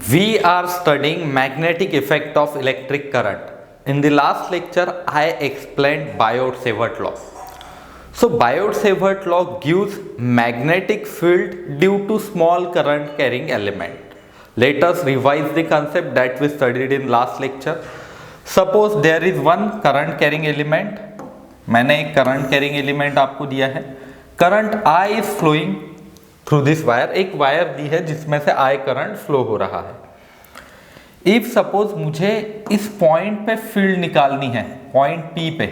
We are studying magnetic effect of electric current. In the last lecture, I explained Biot-Savart law. So Biot-Savart law gives magnetic field due to small current carrying element. Let us revise the concept that we studied in last lecture. Suppose there is one current carrying element. मैंने एक current carrying element आपको दिया है. Current I is flowing through this wire. एक wire दी है जिसमें से I current flow हो रहा है. इफ सपोज मुझे इस पॉइंट पे फील्ड निकालनी है, पॉइंट P पे,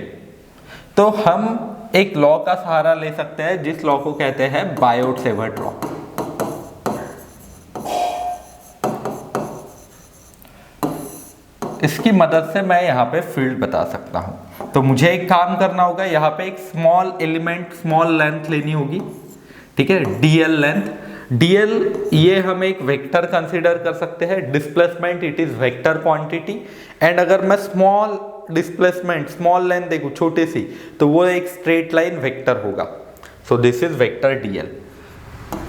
तो हम एक लॉ का सहारा ले सकते हैं जिस लॉ को कहते हैं बायोट-सेवर्ट लॉ. इसकी मदद से मैं यहाँ पे फील्ड बता सकता हूँ. तो मुझे एक काम करना होगा, यहाँ पे एक स्मॉल एलिमेंट, स्मॉल लेंथ लेनी होगी. ठीक है, dl लेंथ. dl ये हम एक वेक्टर कंसीडर कर सकते हैं. Displacement it is vector quantity. And अगर मैं स्मॉल डिस्प्लेसमेंट, स्मॉल लेंथ देखूं छोटी सी, तो वो एक स्ट्रेट लाइन वेक्टर होगा. So this is vector dl.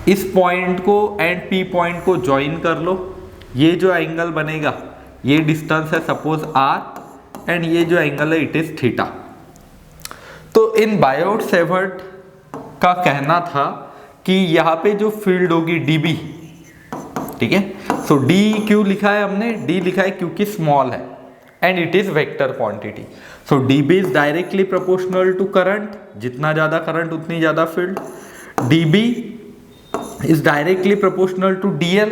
इस पॉइंट को एंड p पॉइंट को ज्वाइन कर लो. ये जो एंगल बनेगा, ये डिस्टेंस है सपोज r, एंड ये जो एंगल है इट इज थीटा. तो इन बायोट-सेवर्ट का कहना था कि यहाँ पे जो फील्ड होगी dB, ठीक है. सो d क्यों लिखा है हमने? d लिखा है क्योंकि स्मॉल है and it is vector quantity. So dB is directly proportional to current. जितना ज्यादा करंट उतनी ज्यादा field. dB is directly proportional to dl.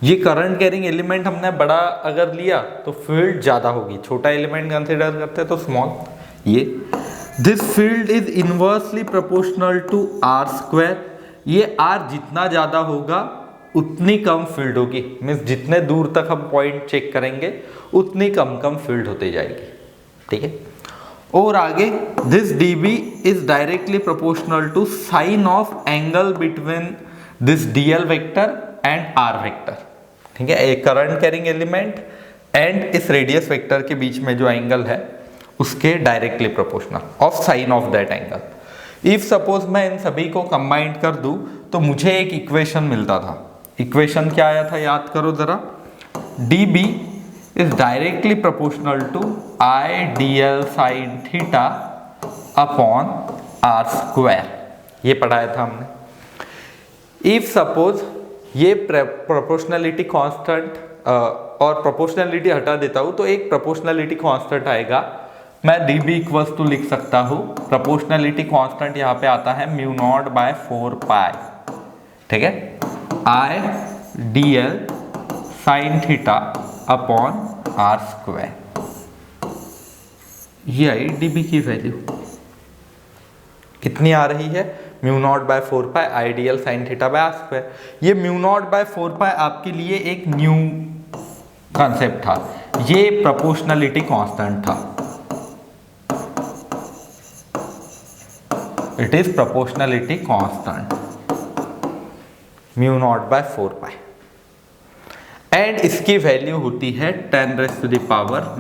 ये करंट कैरिंग एलिमेंट हमने बड़ा अगर लिया तो फील्ड ज्यादा होगी. छोटा एलिमेंट कंसिडर करते हैं तो स्मॉल. ये this field is inversely proportional to r square. ये r जितना ज्यादा होगा उतनी कम फील्ड होगी. मीन्स जितने दूर तक हम पॉइंट चेक करेंगे उतनी कम फील्ड होती जाएगी. ठीक है. और आगे this dB is directly proportional to sine of angle between this dl vector and r vector. ठीक है, एक करंट कैरिंग एलिमेंट एंड इस रेडियस वेक्टर के बीच में जो एंगल है उसके directly proportional of sine of that angle. If suppose मैं इन सभी को कंबाइंड कर दूं तो मुझे एक इक्वेशन मिलता था. इक्वेशन क्या आया था याद करो जरा. dB is directly proportional to I dl sine theta upon r square. ये पढ़ाया था हमने. इफ सपोज ये प्रोपोर्शनलिटी कांस्टेंट और प्रोपोर्शनलिटी हटा देता हूं तो एक प्रोपोर्शनलिटी कांस्टेंट आएगा. मैं dB इक्वल्स टू लिख सकता हूँ. प्रोपोर्शनलिटी कांस्टेंट यहाँ पे आता है म्यू नॉट बाय 4 पाई. ठीक है, I dl sine theta upon r square. ये आई dB की वैल्यू कितनी आ रही है? Mu naught by 4 pi I dl sine theta by r square. ये म्यू नॉट बाय 4 पाई आपके लिए एक न्यू कॉन्सेप्ट था. ये प्रोपोर्शनलिटी कांस्टेंट था. It is proportionality constant mu naught by 4 pi and इसकी वैल्यू होती है 10⁻⁻⁷.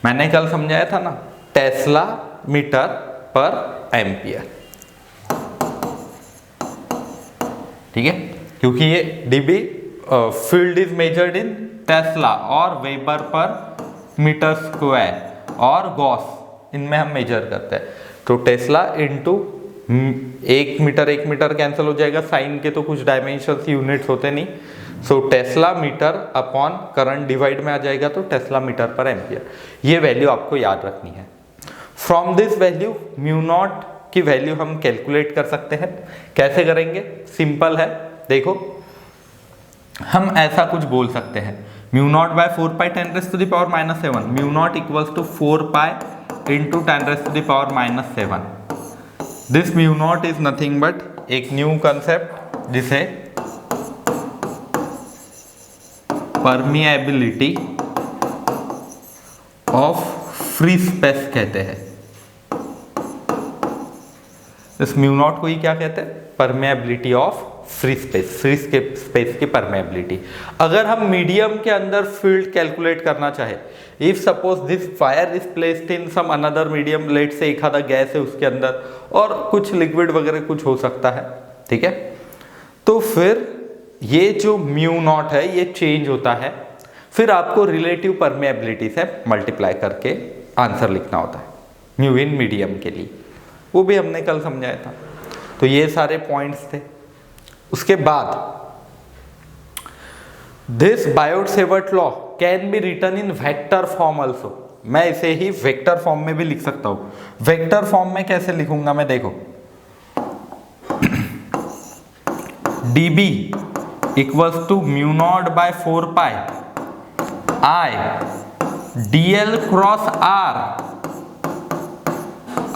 मैंने कल समझाया था ना, टेस्ला मीटर पर एम्पियर. ठीक है, क्योंकि ये dB field is measured in Tesla और वेबर पर मीटर स्क्वायर और गॉस, इनमें हम मेजर करते हैं. तो टेस्ला इंटू 1 मीटर कैंसिल हो जाएगा. साइन के तो कुछ डायमेंशंस यूनिट्स होते नहीं. So tesla metre upon current divide में आ जाएगा तो टेस्ला मीटर पर एम्पियर. ये वैल्यू आपको याद रखनी है. From this value mu naught की वैल्यू हम कैलकुलेट कर सकते हैं. कैसे करेंगे? सिंपल है. देखो, हम ऐसा कुछ बोल सकते हैं. Mu naught by 4 pi 10⁻⁻⁷. Mu naught equals to 4 pi into 10⁻⁻⁷. This mu naught is nothing but एक न्यू कंसेप्ट जिसे परमिएबिलिटी ऑफ फ्री स्पेस कहते हैं. इस म्यू नॉट को ही क्या कहते हैं? परमिएबिलिटी ऑफ फ्री स्पेस की परमेबिलिटी। अगर हम मीडियम के अंदर फील्ड कैलकुलेट करना चाहे, if suppose this fire is placed in some another medium, let say एक आधा गैस है उसके अंदर और कुछ लिक्विड वगैरह कुछ हो सकता है, ठीक है, तो फिर ये जो म्यू नॉट है ये चेंज होता है, फिर आपको रिलेटिव परमेबिलिटी से मल्टीप्लाई करके आंसर लिखना होता है म्यू इन मीडियम के लिए, वो भी हमने कल समझाया था। तो ये सारे पॉइंट्स थे। उसके बाद this Biot Savart law can be written in vector form also, मैं इसे ही वेक्टर फॉर्म में भी लिख सकता हूं। वेक्टर फॉर्म में कैसे लिखूंगा मैं, देखो dB equals to mu naught by 4 pi I dl cross r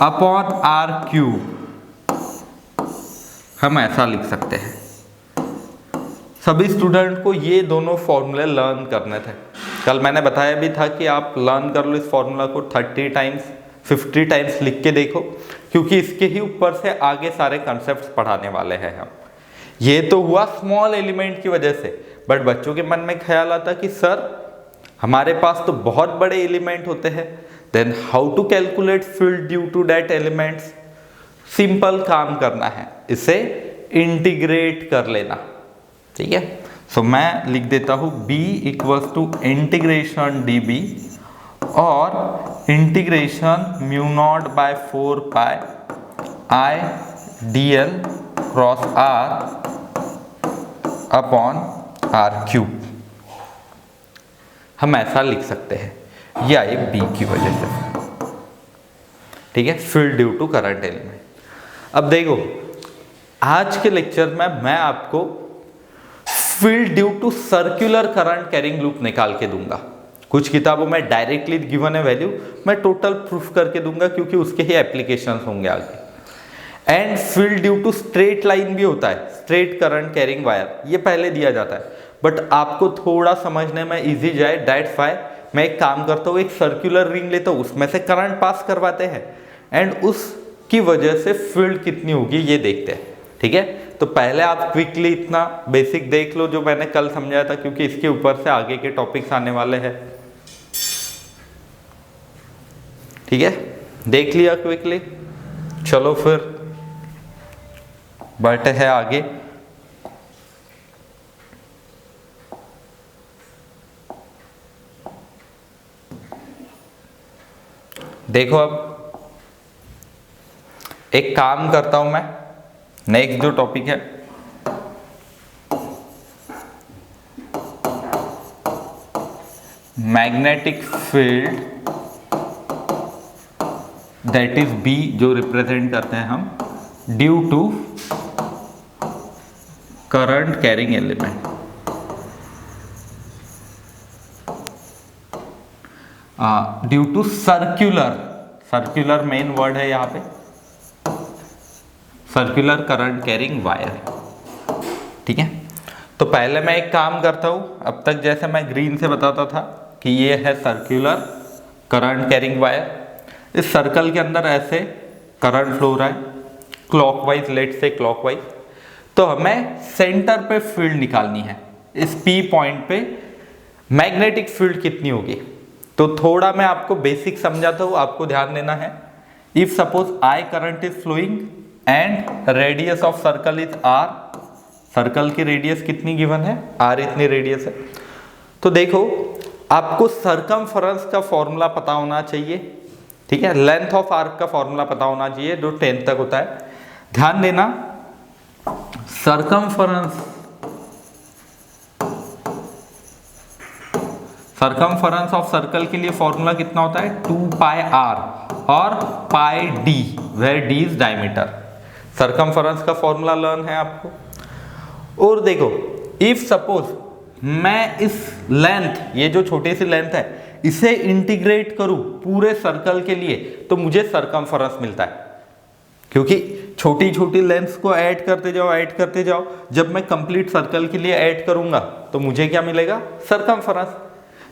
upon r cube, हम ऐसा लिख सकते हैं। सभी स्टूडेंट को ये दोनों फॉर्मूले लर्न करने थे। कल मैंने बताया भी था कि आप लर्न कर लो इस फॉर्मूला को 30 टाइम्स 50 टाइम्स लिख के देखो, क्योंकि इसके ही ऊपर से आगे सारे कॉन्सेप्ट्स पढ़ाने वाले हैं हम। ये तो हुआ स्मॉल एलिमेंट की वजह से, बट बच्चों के मन में ख्याल आता कि सर हमारे पास तो बहुत बड़े एलिमेंट होते हैं, then how to calculate field due to that elements. Simple काम करना है, इसे इंटीग्रेट कर लेना, ठीक है। सो मैं लिख देता हूं b equals to integration dB और integration mu naught by 4 pi I dl cross r upon r cube, हम ऐसा लिख सकते हैं, या ये b की वजह से, ठीक है, field due to current element. अब देखो आज के लेक्चर में मैं आपको field due to circular current carrying loop निकाल के दूंगा। कुछ किताबों में डायरेक्टली गिवन है वैल्यू, मैं टोटल प्रूफ करके दूंगा क्योंकि उसके ही एप्लीकेशंस होंगे आगे। And field due to straight line भी होता है, स्ट्रेट करंट कैरिंग वायर, ये पहले दिया जाता है, बट आपको थोड़ा समझने में इजी जाए दैट्स व्हाई मैं एक काम करता हूँ, एक सर्कुलर रिंग लेता हूँ, उसमें से करंट पास करवाते हैं एंड उसकी वजह से फील्ड कितनी होगी ये देखते हैं, ठीक है। तो पहले आप क्विकली इतना बेसिक देख लो जो मैंने कल समझाया था, क्योंकि इसके ऊपर से आगे के टॉपिक्स आने वाले हैं, ठीक है। देख लिया क्विकली, चलो फिर बढ़ते हैं आगे। देखो अब एक काम करता हूं मैं, नेक्स्ट जो टॉपिक है magnetic field that is B, जो रिप्रेजेंट करते हैं हम due to current carrying element. Due to circular, circular main word है यहाँ पे, सर्कुलर करंट कैरिंग वायर, ठीक है। तो पहले मैं एक काम करता हूँ, अब तक जैसे मैं ग्रीन से बताता था कि ये है सर्कुलर करंट कैरिंग वायर, इस सर्कल के अंदर ऐसे करंट फ्लो हो रहा है क्लॉकवाइज, लेट से क्लॉकवाइज, तो हमें सेंटर पे फील्ड निकालनी है, इस P पॉइंट पे मैग्नेटिक फील्ड कितनी होगी। तो थोड़ा मैं आपको बेसिक समझाता हूँ, आपको ध्यान देना है। If suppose I current is flowing and radius of circle is R, circle की रेडियस कितनी गिवन है, R इतनी रेडियस है, तो देखो आपको सरकमफेरेंस का फॉर्मूला पता होना चाहिए, ठीक है, लेंथ ऑफ आर्क का फॉर्मूला पता होना चाहिए जो 10 तक होता है। ध्यान देना, सरकमफेरेंस ऑफ सर्कल के लिए फॉर्मूला कितना होता है, 2 पाई r और pi d, where d is diameter. Circumference का फॉर्मूला लर्न है आपको। और देखो इफ सपोज मैं इस लेंथ, ये जो छोटी सी लेंथ है, इसे इंटीग्रेट करूं पूरे सर्कल के लिए, तो मुझे सरकमफेरेंस मिलता है, क्योंकि छोटी छोटी लेंथ्स को ऐड करते जाओ, जब मैं कंप्लीट सर्कल के लिए ऐड करूंगा तो मुझे क्या मिलेगा, सरकमफेरेंस।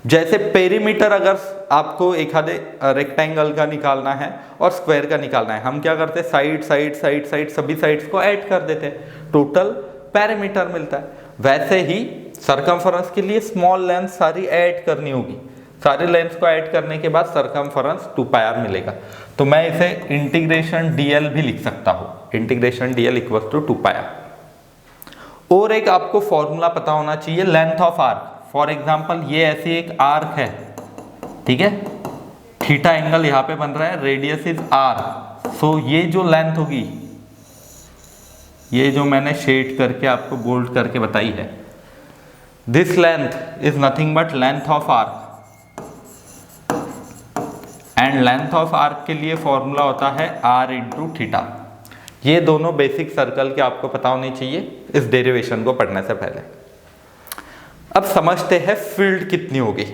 जैसे पेरीमीटर अगर आपको एक आधे रेक्टेंगल का निकालना है और स्क्वायर का निकालना है, हम क्या करते हैं, साइड सभी साइड्स को ऐड कर देते हैं, टोटल पेरीमीटर मिलता है। वैसे ही सरकमफेरेंस के लिए स्मॉल लेंथ सारी ऐड करनी होगी, सारी लेंथ को ऐड करने के बाद सरकमफेरेंस 2πr मिलेगा। तो मैं इसे इंटीग्रेशन dl भी लिख सकता हूँ, integration dl equal to 2πr। और एक आपको फॉर्मूला पता होना चाहिए length of arc. For example ये ऐसी एक आर्क है, ठीक है, थीटा एंगल यहाँ पे बन रहा है, रेडियस इज r। सो ये जो लेंथ होगी, ये जो मैंने शेड करके आपको बोल्ड करके बताई है, this length is nothing but length of arc. And length of arc के लिए फॉर्मूला होता है r इंटू थीटा। ये दोनों बेसिक सर्कल के आपको पता होनी चाहिए इस डेरिवेशन को पढ़ने से पहले। अब समझते हैं फील्ड कितनी होगी।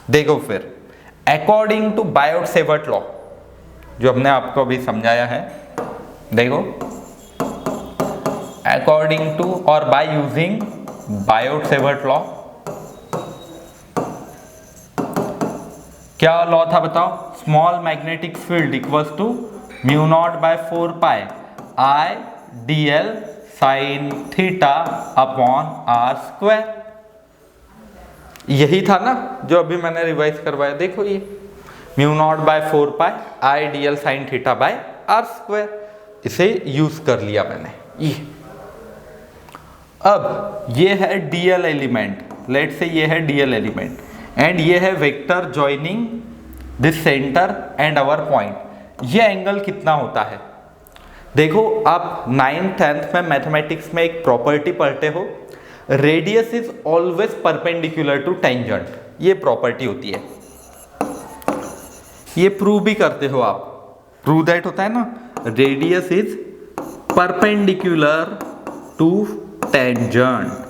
देखो फिर अकॉर्डिंग टू बायोट-सेवर्ट लॉ, जो हमने आपको अभी समझाया है, देखो अकॉर्डिंग टू और बाय यूजिंग बायोट-सेवर्ट लॉ, क्या लॉ था बताओ? Small magnetic field equals to mu naught by 4π I dl sine theta upon r square. यही था ना जो अभी मैंने रिवाइज करवाया। देखो ये mu naught by 4π I dl sine theta by r square, इसे यूज कर लिया मैंने। ये अब ये है dl एलिमेंट, लेट से ये है dl एलिमेंट एंड ये है vector joining this centre and our point. ये एंगल कितना होता है? देखो आप 9th 10th में मैथमेटिक्स में एक प्रॉपर्टी पढ़ते हो, radius is always perpendicular to tangent. ये प्रॉपर्टी होती है, ये प्रूव भी करते हो आप। प्रूव दैट होता है ना, radius is perpendicular to tangent.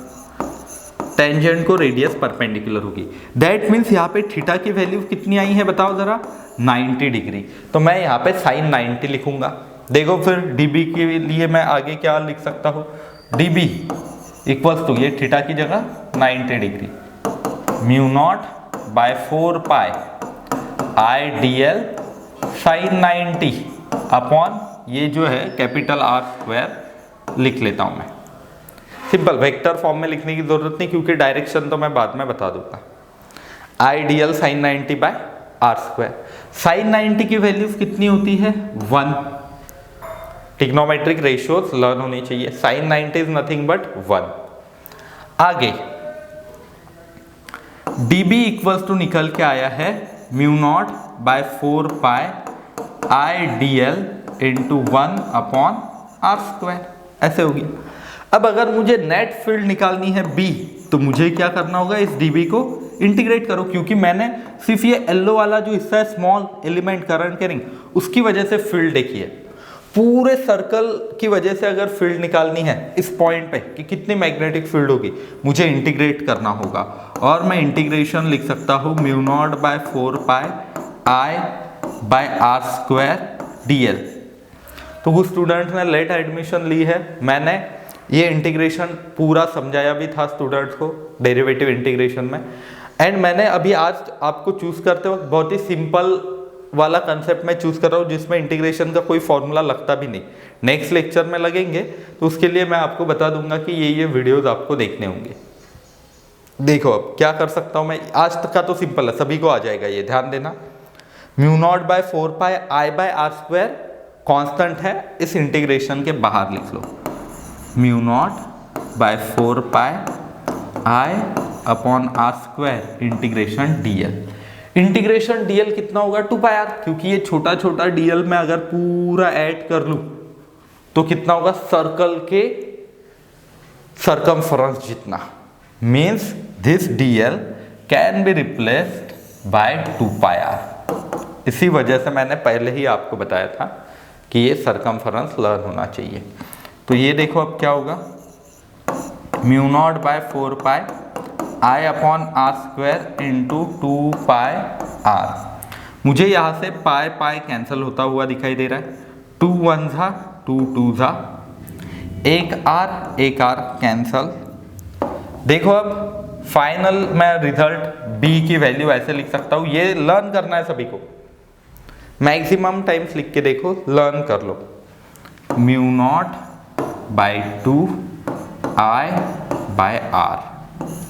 Tangent को रेडियस परपेंडिकुलर होगी। दैट मीन्स यहाँ पे थीटा की वैल्यू कितनी आई है बताओ जरा? 90 डिग्री। तो मैं यहाँ पे साइन 90 लिखूंगा। देखो फिर dB के लिए मैं आगे क्या लिख सकता हूँ? dB इक्वल्स टू ये थीटा की जगह 90 degree, mu naught by 4π I dl sine 90 upon ये जो है कैपिटल R स्क्वायर लिख लेता हूँ मैं। सिंपल, वेक्टर फॉर्म में लिखने की जरूरत नहीं क्योंकि डायरेक्शन तो मैं बाद में बता दूंगा। I dl sine 90 by R square. Sine 90 की वैल्यू कितनी होती है? 1। ट्रिग्नोमेट्रिक रेशियोज लर्न होनी चाहिए। Sine 90 is nothing but 1। आगे dB इक्वल्स टू निकल के आया है mu naught by 4π I dl into 1 upon R square, ऐसे होगी। अब अगर मुझे नेट फील्ड निकालनी है B, तो मुझे क्या करना होगा? इस dB को इंटीग्रेट करो, क्योंकि मैंने सिर्फ ये येलो वाला जो हिस्सा है स्मॉल एलिमेंट करंट कैरिंग, उसकी वजह से फील्ड देखी है। पूरे सर्कल की वजह से अगर फील्ड निकालनी है इस पॉइंट पे कि कितनी मैग्नेटिक फील्ड होगी, मुझे इंटीग्रेट करना होगा। और मैं इंटीग्रेशन लिख सकता हूँ mu naught by 4π I by R square dl। तो कुछ स्टूडेंट्स ने लेट एडमिशन ली है, मैंने ये इंटीग्रेशन पूरा समझाया भी था स्टूडेंट्स को डेरिवेटिव इंटीग्रेशन में। एंड मैंने अभी आज आपको चूज करते वक्त बहुत ही सिंपल वाला कंसेप्ट मैं चूज कर रहा हूँ जिसमें इंटीग्रेशन का कोई फॉर्मूला लगता भी नहीं। नेक्स्ट लेक्चर में लगेंगे तो उसके लिए मैं आपको बता दूंगा कि ये वीडियोस आपको देखने होंगे। देखो अब क्या कर सकता हूँ मैं, आज तक का तो सिंपल है, सभी को आ जाएगा ये, ध्यान देना। Mu naught by 4π I by R square constant है, इस इंटीग्रेशन के बाहर लिख लो mu naught by 4π I upon R square integration dl। Integration dl कितना होगा? 2πr, क्योंकि ये छोटा छोटा dl में अगर पूरा ऐड कर लूं तो कितना होगा? सर्कल के सरकमफेरेंस जितना। Means this dl can be replaced by 2πr। इसी वजह से मैंने पहले ही आपको बताया था कि ये सरकमफेरेंस लर्न होना चाहिए। तो ये देखो अब क्या होगा, mu naught by 4π I upon R square into 2πr। मुझे यहाँ से पाई पाई कैंसिल होता हुआ दिखाई दे रहा है, 2 1 जा 2 2 जा, एक R कैंसल। देखो अब फाइनल मैं रिजल्ट B की वैल्यू ऐसे लिख सकता हूँ, ये लर्न करना है सभी को, मैक्सिमम टाइम्स लिख के देखो, लर्न कर लो। Mu naught by 2 I by R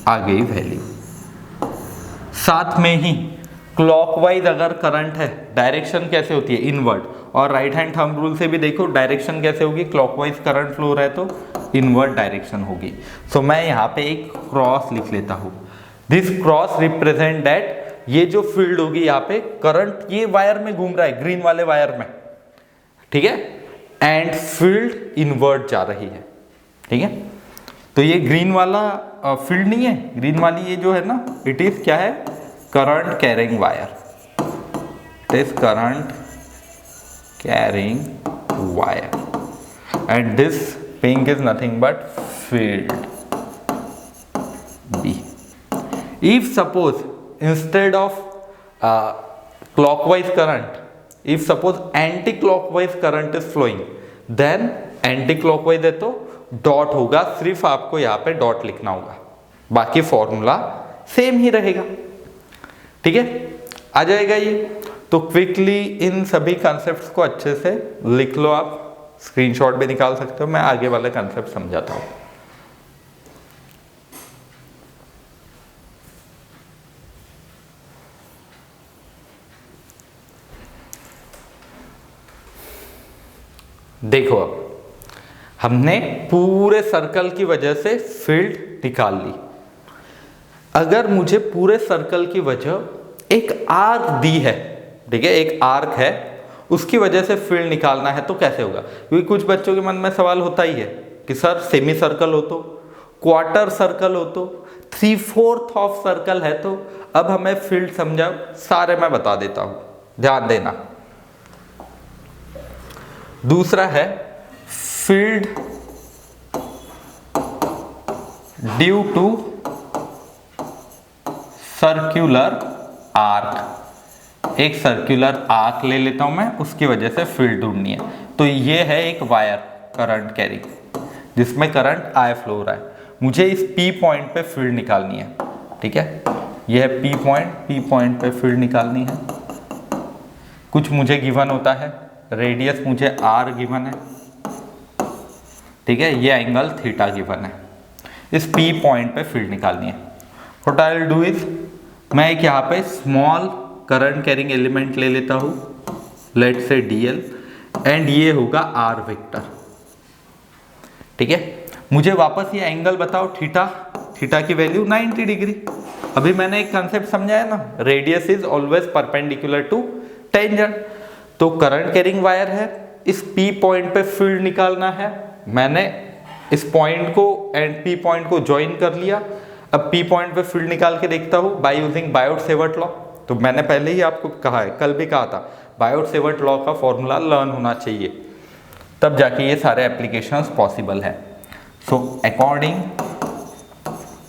आ गई वैल्यू। साथ में ही क्लॉकवाइज अगर करंट है, डायरेक्शन कैसे होती है, इनवर्ड, और राइट हैंड थंब रूल से भी देखो डायरेक्शन कैसे होगी, क्लॉकवाइज करंट फ्लो रहा है तो इनवर्ड डायरेक्शन होगी। सो मैं यहाँ पे एक क्रॉस लिख लेता हूँ। दिस क्रॉस रिप्रेजेंट दैट ये जो फील्ड होगी यहाँ पे करंट ये वायर में घूम रहा है, ग्रीन वाले वायर में, ठीक है, एंड फील्ड इनवर्ड जा रही है, ठीक है। तो ये ग्रीन वाला फील्ड नहीं है, ग्रीन वाली ये जो है ना, इट इज क्या है, current carrying wire, it is current carrying wire and this pink is nothing but field B. If suppose instead of clockwise current, if suppose anti-clockwise current is flowing, then anti-clockwise है तो dot होगा, सिर्फ आपको यहाँ पे dot लिखना होगा, बाकी फॉर्मूला सेम ही रहेगा, ठीक है, आ जाएगा ये। तो क्विकली इन सभी कॉन्सेप्ट्स को अच्छे से लिख लो, आप स्क्रीनशॉट भी निकाल सकते हो, मैं आगे वाले कॉन्सेप्ट समझाता हूँ। देखो अब हमने पूरे सर्कल की वजह से फील्ड निकाल ली। अगर मुझे पूरे सर्कल की वजह एक आर्क दी है, ठीक है, एक आर्क है, उसकी वजह से फील्ड निकालना है तो कैसे होगा? क्योंकि कुछ बच्चों के मन में सवाल होता ही है कि सर सेमी सर्कल हो तो, क्वार्टर सर्कल हो तो, 3/4 ऑफ सर्कल है तो, अब हमें फील्ड समझाओ। सारे मैं बता देता हूं, ध्यान देना। दूसरा है field due to circular arc. एक सर्कुलर आर्क ले लेता हूं मैं, उसकी वजह से फील्ड ढूंढनी है। तो ये है एक वायर करंट कैरिंग जिसमें करंट I फ्लो हो रहा है, मुझे इस P पॉइंट पे फील्ड निकालनी है, ठीक है, ये है P पॉइंट पे फील्ड निकालनी है। कुछ मुझे गिवन होता है, रेडियस मुझे R गिवन है, ठीक है, ये एंगल थीटा गिवन है, इस P पॉइंट पे फील्ड निकालनी है। What I will do is, मैं एक यहाँ पे स्मॉल करंट कैरिंग एलिमेंट ले लेता हूँ, लेट से DL, एंड ये होगा R वेक्टर, ठीक है। मुझे वापस ये एंगल बताओ थीटा, थीटा की वैल्यू 90 डिग्री। अभी मैंने एक कंसेप्ट समझाया ना, radius is always perpendicular to tangent. तो करंट कैरिंग वायर है, इस P पॉइंट पे फील्ड निकालना है, मैंने इस पॉइंट को एंड P पॉइंट को ज्वाइन कर लिया। अब P पॉइंट पे फील्ड निकाल के देखता हूँ बाय यूजिंग बायोट-सेवर्ट लॉ। तो मैंने पहले ही आपको कहा है, कल भी कहा था, बायोट-सेवर्ट लॉ का फॉर्मूला लर्न होना चाहिए, तब जाके ये सारे एप्लीकेशंस पॉसिबल है। So according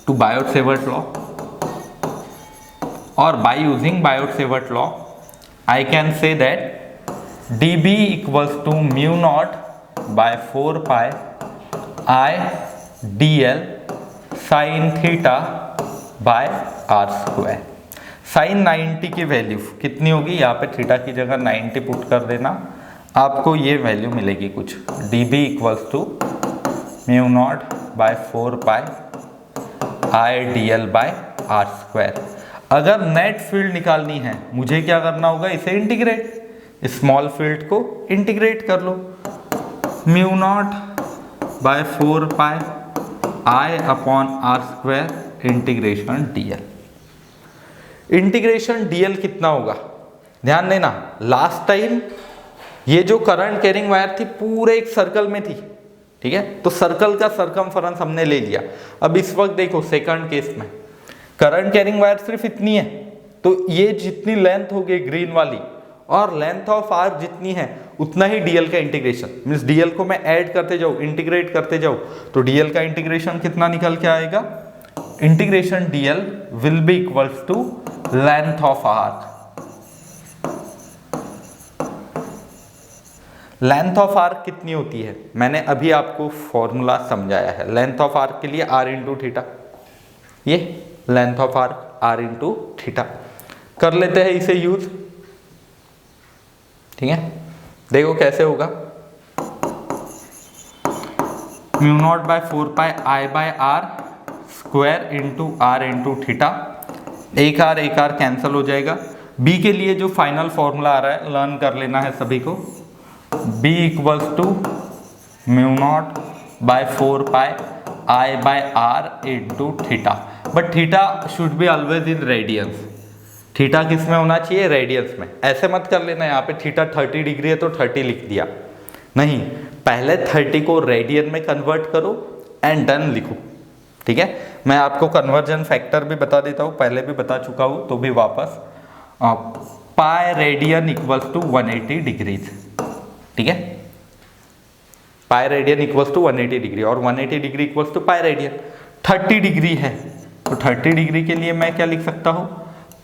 to Biot Savart law और by using Biot Savart law I can say that dB equals to mu naught by 4 pi I dl sin theta by r square। sin 90 की value कितनी होगी, यहाँ पे theta की जगह 90 put कर देना, आपको ये वैल्यू मिलेगी कुछ, dB equals to mu naught by 4 pi I dl by r square। अगर नेट फील्ड निकालनी है, मुझे क्या करना होगा, इसे इंटीग्रेट, स्मॉल फील्ड को इंटीग्रेट कर लो, mu naught by 4 pi I upon R square integration DL। Integration DL कितना होगा, ध्यान देना, लास्ट टाइम ये जो करंट कैरिंग वायर थी पूरे एक सर्कल में थी, ठीक है, तो सर्कल का सरकमफेरेंस हमने ले लिया। अब इस वक्त देखो सेकंड केस में करंट कैरिंग वायर सिर्फ इतनी है, तो ये जितनी लेंथ होगी ग्रीन वाली और लेंथ ऑफ आर्क जितनी है उतना ही DL का इंटीग्रेशन, मींस DL को मैं ऐड करते जाऊँ, इंटीग्रेट करते जाऊँ, तो DL का इंटीग्रेशन कितना निकल के आएगा, integration DL will be equals to length of arc. Length of arc कितनी होती है, मैंने अभी आपको फॉर्मूला समझाया है, लेंथ ऑफ आर्क के लिए R इंटू थीटा, ये length of arc R into theta, कर लेते हैं इसे यूज, ठीक है। देखो कैसे होगा, mu naught by 4 pi I by R square into R into theta. एक आर कैंसिल हो जाएगा। बी के लिए जो फाइनल फॉर्मूला आ रहा है लर्न कर लेना है सभी को। B equals to mu naught by 4 pi I by R into theta. But theta should be always in radians. Theta किस में होना चाहिए? रेडियंस में। ऐसे मत कर लेना यहाँ पे थीटा 30 डिग्री है तो 30 लिख दिया, नहीं, पहले 30 को रेडियन में कन्वर्ट करो एंड डन लिखो। ठीक है, मैं आपको कन्वर्जन फैक्टर भी बता देता हूँ, पहले भी बता चुका हूँ तो भी वापस। Pi radian equals to 180 degrees. ठीक है, pi radian equals to 180 degree और 180 degree equals to pi radian. 30 degree है तो 30 डिग्री के लिए मैं क्या लिख सकता हूँ?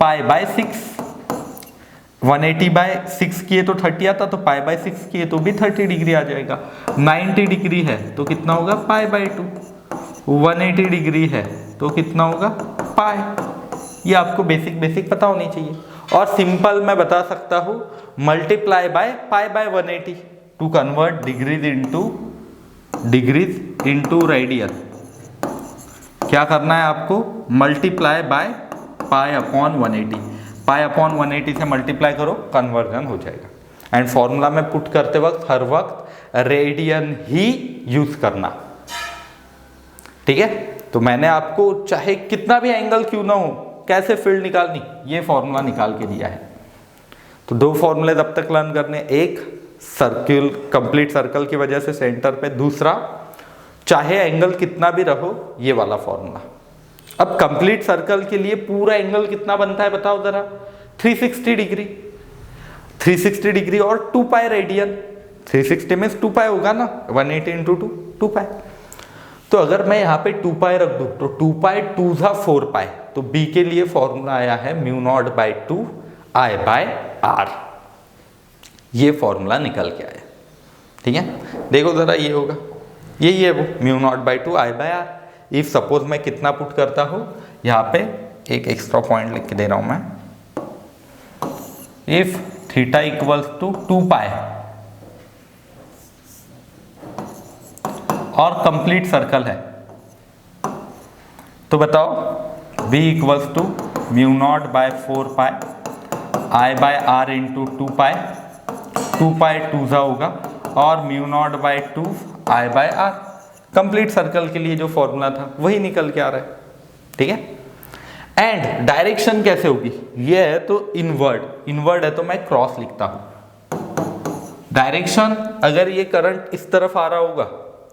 Pi by 6। 180 बाय 6 किए तो 30 आता, तो पाई बाय 6 किए तो भी 30 डिग्री आ जाएगा। 90 डिग्री है तो कितना होगा? Pi by 2। 180 डिग्री है तो कितना होगा? पाई। ये आपको बेसिक पता होनी चाहिए। और सिंपल मैं बता सकता हूँ multiply by pi by 180 to convert degrees into radian. क्या करना है आपको? Multiply by pi upon 180। Pi upon 180 से मल्टीप्लाई करो, कन्वर्जन हो जाएगा। एंड फॉर्मूला में पुट करते वक्त हर वक्त रेडियन ही यूज करना। ठीक है, तो मैंने आपको चाहे कितना भी एंगल क्यों ना हो, कैसे फील्ड निकालनी, ये फॉर्मूला निकाल के दिया है। तो दो फॉर्मूले तब तक लर्न करने, एक सर्किल, कंप्लीट सर्कल की वजह से सेंटर पे, दूसरा चाहे एंगल कितना भी रहो, ये वाला फॉर्मूला। अब कंप्लीट सर्कल के लिए पूरा एंगल कितना बनता है बताओ जरा? 360 डिग्री। 360 डिग्री और 2 पाई रेडियन। 360 में 2 पाई होगा ना, 180 इंटू 2 पाई। तो अगर मैं यहाँ पे 2 पाई रख दूँ तो 2 पाई 2 जा 4 पाई। तो बी के लिए फॉर्मूला आया है mu naught by 2 I by R. ये फॉर्मूला निकल के आया। ठीक है, देखो जरा, ये होगा, यही है वो mu naught by 2 I by R. If suppose मैं कितना पुट करता हूँ, यहाँ पे एक एक्स्ट्रा पॉइंट लिख के दे रहा हूँ मैं। If theta equals to 2 pi और कंप्लीट सर्कल है, तो बताओ b equals to mu naught by 4 pi I by R into 2 pi. 2 pi 2 जा होगा और mu naught by 2 I by R. Complete circle के लिए जो फॉर्मूला था वही निकल के आ रहा है। ठीक है, एंड डायरेक्शन कैसे होगी? ये है तो इनवर्ड है तो मैं क्रॉस लिखता हूं। डायरेक्शन अगर ये करंट इस तरफ आ रहा होगा,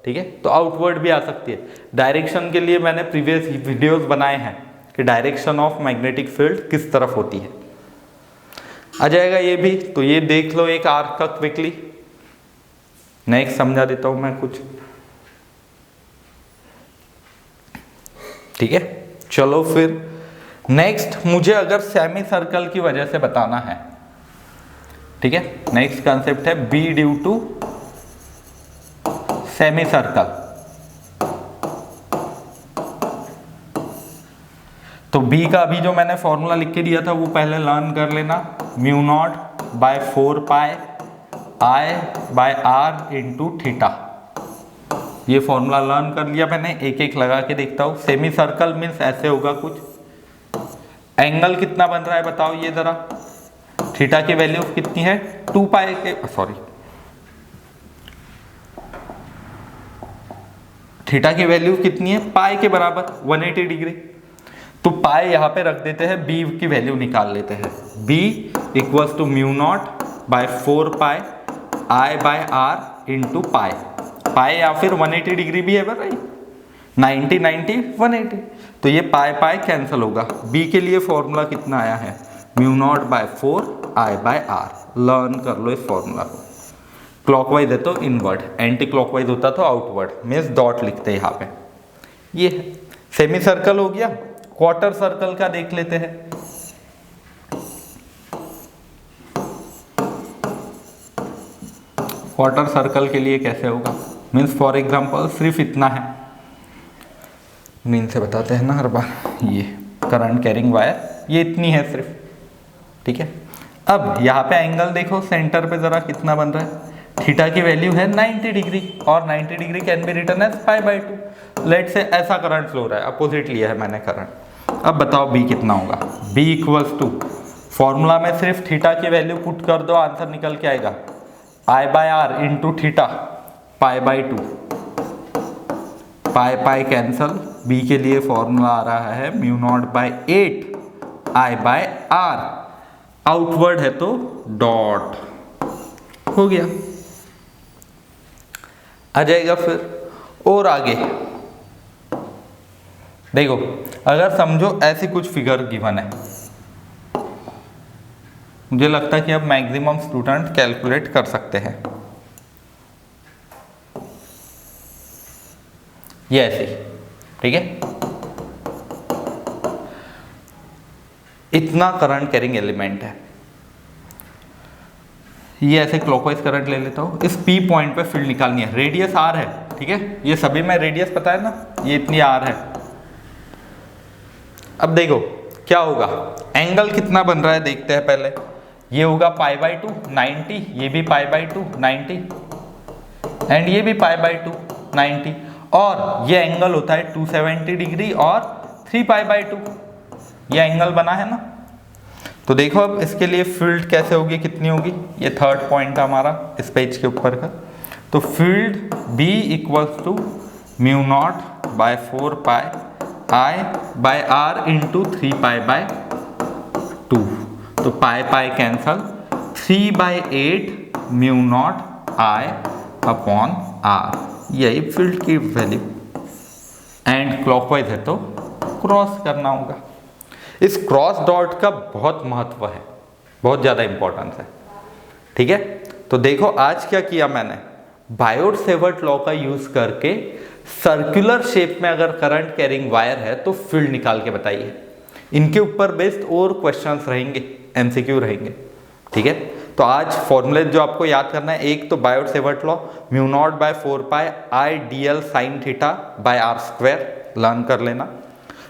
ठीक है, तो आउटवर्ड भी आ सकती है। डायरेक्शन के लिए मैंने प्रीवियस वीडियोस बनाए हैं कि डायरेक्शन ऑफ मैग्नेटिक फील्ड किस तरफ होती है, आ जाएगा ये भी। तो ये देख लो एक आर्क का क्विकली। नेक्स्ट समझा देता हूं मैं कुछ। ठीक है, चलो फिर नेक्स्ट मुझे अगर सेमी सर्कल की वजह से बताना है, ठीक है, नेक्स्ट कंसेप्ट है B due to semi circle. तो बी का अभी जो मैंने फॉर्मूला लिख के दिया था वो पहले लर्न कर लेना। Mu naught by 4 pi I by R into theta. ये फॉर्मूला लर्न कर लिया मैंने, एक एक लगा के देखता हूँ। सेमी सर्कल मीन्स ऐसे होगा कुछ। एंगल कितना बन रहा है बताओ ये जरा? थीटा की वैल्यू कितनी है? 2 पाई के, सॉरी, थीटा की वैल्यू कितनी है? पाई के बराबर 180 डिग्री। तो पाई यहाँ पे रख देते हैं, बी की वैल्यू निकाल लेते हैं। B equals to mu naught by 4 pi I by R into pi. Pi या फिर 180 डिग्री भी है भाई, 90 90 180। तो ये पाई पाई कैंसिल होगा। बी के लिए फॉर्मूला कितना आया है? Mu naught by 4 I by R. Learn कर लो इस फॉर्मूला को। क्लॉकवाइज है तो इनवर्ड, एंटी क्लॉकवाइज होता तो आउटवर्ड, मीन्स डॉट लिखते हैं यहाँ पे। ये है सेमी सर्कल हो गया। क्वार्टर सर्कल का देख लेते हैं। क्वार्टर सर्कल के लिए कैसे होगा? मीन्स फॉर एग्जांपल सिर्फ इतना है, मीन से बताते हैं ना हर बार, ये करंट कैरिंग वायर ये इतनी है सिर्फ। ठीक है, अब यहाँ पे एंगल देखो सेंटर पे जरा कितना बन रहा है? थीटा की वैल्यू है 90 डिग्री और 90 degree can be written as π/2। Let say ऐसा करंट फ्लो रहा है, अपोजिट लिया है मैंने करंट। अब बताओ b कितना होगा। b इक्वल्स टू, फॉर्मूला में सिर्फ थीटा की वैल्यू पुट कर दो, आंसर निकल के आएगा I/r into theta π/2। Pi cancel, b के लिए फॉर्मूला आ रहा है μ0/8 I/r, आउटवर्ड है तो डॉट हो गया। आ जाएगा फिर और आगे देखो, अगर समझो ऐसी कुछ फिगर गिवन है, मुझे लगता है कि अब मैक्सिमम स्टूडेंट कैलकुलेट कर सकते हैं। ये ऐसे, ठीक है, इतना करंट कैरिंग एलिमेंट है, ये ऐसे क्लॉकवाइज करंट ले लेता हूँ। इस P पॉइंट पे फील्ड निकालनी है, रेडियस R है, ठीक है, ये सभी में रेडियस पता है ना, ये इतनी R है। अब देखो क्या होगा, एंगल कितना बन रहा है देखते हैं पहले। ये होगा π/2 90, ये भी π/2 90 एंड ये भी π/2 90, और ये एंगल होता है 270 डिग्री और 3π/2, ये एंगल बना है ना। तो देखो अब इसके लिए फील्ड कैसे होगी, कितनी होगी, ये थर्ड पॉइंट हमारा इस पेज के ऊपर का। तो field B equals to μ0/4 π I/r into 3π/2। तो पाई कैंसल, 3/8 μ0 I/r, यही फील्ड की वैल्यू। एंड क्लॉकवाइज है तो क्रॉस करना होगा। इस क्रॉस डॉट का बहुत महत्व है, बहुत ज़्यादा इंपॉर्टेंस है, ठीक है। तो देखो आज क्या किया मैंने, बायोट सेवर्ट लॉ का यूज करके सर्कुलर शेप में अगर करंट कैरिंग वायर है तो फील्ड निकाल के बताइए। इनके ऊपर बेस्ड और क्वेश्चंस रहेंगे, एमसीक्यू रहेंगे, ठीक है। तो आज फॉर्मूले जो आपको याद करना है, एक तो Biot Savart law μ0/4 π I/dl sin θ/r² learn कर लेना।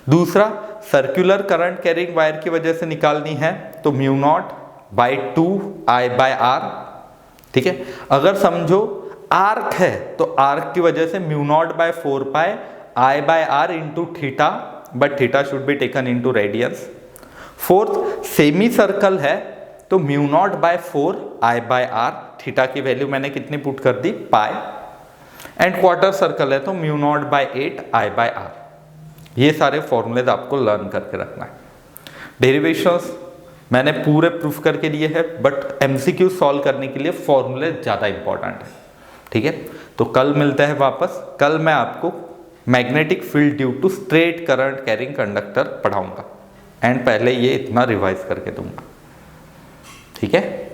दूसरा, सर्कुलर करंट कैरिंग वायर की वजह से निकालनी है तो μ0/2 I/r, ठीक है। अगर समझो आर्क है तो आर्क की वजह से μ0/4 π I/r into theta, but theta should be taken into radians. Fourth, semi circle है तो μ0/4 I/r, थीटा की वैल्यू मैंने कितनी पुट कर दी, पाई। एंड क्वार्टर सर्कल है तो μ0/8 I/r। ये सारे फॉर्मूलेज आपको लर्न करके रखना है। डेरिवेशंस मैंने पूरे प्रूफ करके लिए हैं, बट एमसीक्यू सॉल्व करने के लिए फॉर्मूले ज़्यादा इंपॉर्टेंट है, ठीक है। तो कल मिलते हैं वापस, कल मैं आपको magnetic field due to straight current carrying conductor पढ़ाऊंगा, एंड पहले ये इतना रिवाइज करके दूंगा, ठीक है।